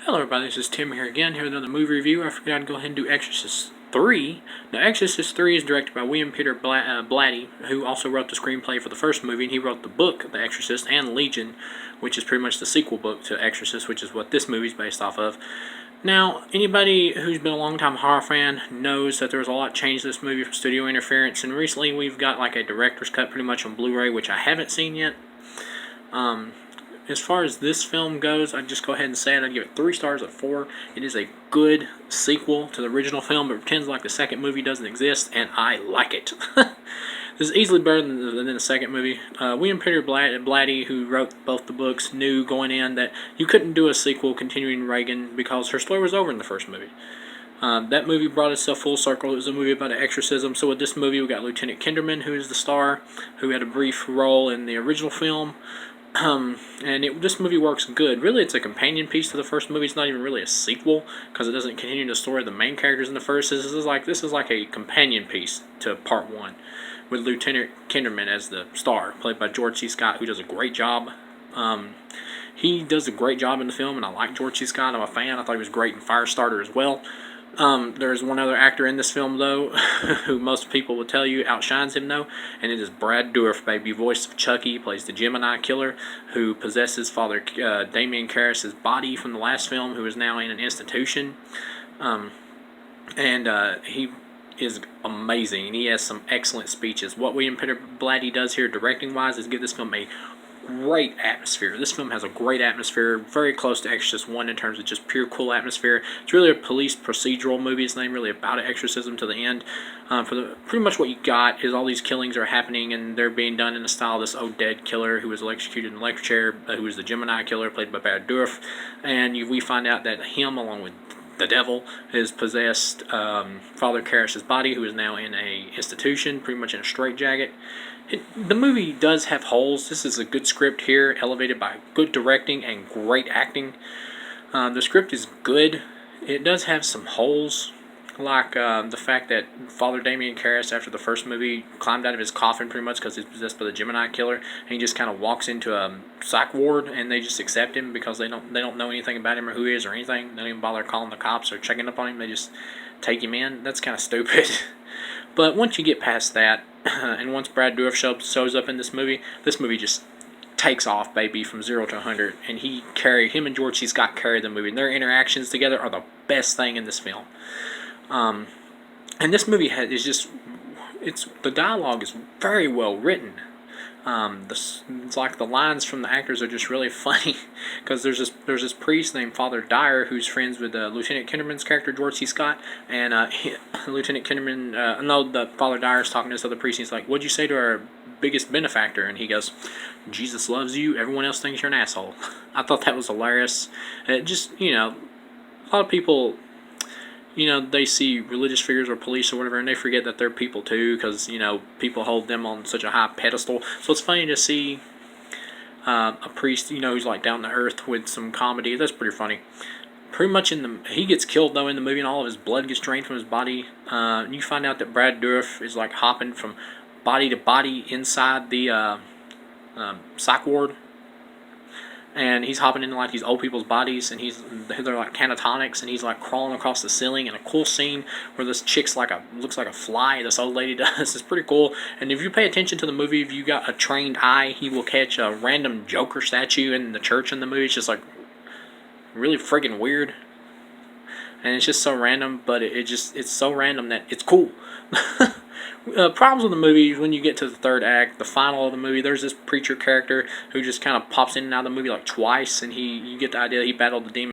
Hello everybody, this is Tim here again, here with another movie review. I figured I'd go ahead and do Exorcist 3. Now, Exorcist 3 is directed by William Peter Blatty, who also wrote the screenplay for the first movie, and he wrote the book, The Exorcist, and Legion, which is pretty much the sequel book to Exorcist, which is what this movie is based off of. Now, anybody who's been a long-time horror fan knows that there was a lot changed in this movie from studio interference, and recently we've got like a director's cut pretty much on Blu-ray, which I haven't seen yet. As far as this film goes, I'd just go ahead and say it. I'd give it 3 stars out of 4. It is a good sequel to the original film, but pretends like the second movie doesn't exist, and I like it. This is easily better than the second movie. William Peter Blatty, who wrote both the books, knew going in that you couldn't do a sequel continuing Reagan because her story was over in the first movie. That movie brought itself full circle. It was a movie about an exorcism. So with this movie, we got Lieutenant Kinderman, who is the star, who had a brief role in the original film. This movie works good. Really, it's a companion piece to the first movie. It's not even really a sequel because it doesn't continue the story of the main characters in the first. This is like a companion piece to Part 1 with Lieutenant Kinderman as the star, played by George C. Scott, who does a great job. He does a great job in the film, and I like George C. Scott. I'm a fan. I thought he was great in Firestarter as well. There's one other actor in this film, though, who most people will tell you outshines him, though, and it is Brad Dourif, baby. Voice of Chucky. He plays the Gemini killer who possesses Father Damien Karras' body from the last film, who is now in an institution. He is amazing, and he has some excellent speeches. What William Peter Blatty does here, directing-wise, is give this film a great atmosphere. This film has a great atmosphere, very close to Exorcist 1 in terms of just pure cool atmosphere. It's really a police procedural movie. It's not really about an exorcism to the end. Pretty much what you got is all these killings are happening, and they're being done in the style of this dead killer who was electrocuted in the electric chair, who was the Gemini killer, played by Brad Dourif. And we find out that him, along with the devil, has possessed Father Karras' body, who is now in a institution, pretty much in a straitjacket. The movie does have holes. This is a good script here, elevated by good directing and great acting. The script is good. It does have some holes, like the fact that Father Damien Karras, after the first movie, climbed out of his coffin pretty much because he's possessed by the Gemini killer, and he just kind of walks into a psych ward, and they just accept him because they don't know anything about him or who he is or anything. They don't even bother calling the cops or checking up on him. They just take him in. That's kind of stupid. But once you get past that, and once Brad Dourif shows up in this movie just takes off, baby, from 0 to 100. And him and George C. Scott carry the movie. And their interactions together are the best thing in this film. And this movie the dialogue is very well written. It's like the lines from the actors are just really funny because there's this priest named Father Dyer who's friends with Lieutenant Kinderman's character George C. Scott, and Lieutenant Kinderman, the Father Dyer's talking to this other priest. And he's like, "What'd you say to our biggest benefactor?" And he goes, "Jesus loves you. Everyone else thinks you're an asshole." I thought that was hilarious. A lot of people, they see religious figures or police or whatever, and they forget that they're people too, because, people hold them on such a high pedestal. So it's funny to see a priest, who's like down to earth with some comedy. That's pretty funny. Pretty much he gets killed, though, in the movie, and all of his blood gets drained from his body. And you find out that Brad Dourif is like hopping from body to body inside the psych ward. And he's hopping into like these old people's bodies, and they're like catatonics, and he's like crawling across the ceiling. And a cool scene where this chick's looks like a fly. This old lady does. It's pretty cool. And if you pay attention to the movie, if you got a trained eye, he will catch a random Joker statue in the church in the movie. It's just like really friggin' weird, and it's just so random. But it's so random that it's cool. Problems with the movie when you get to the third act, the final of the movie. There's this preacher character who just kind of pops in and out of the movie like twice, and you get the idea that he battled the demon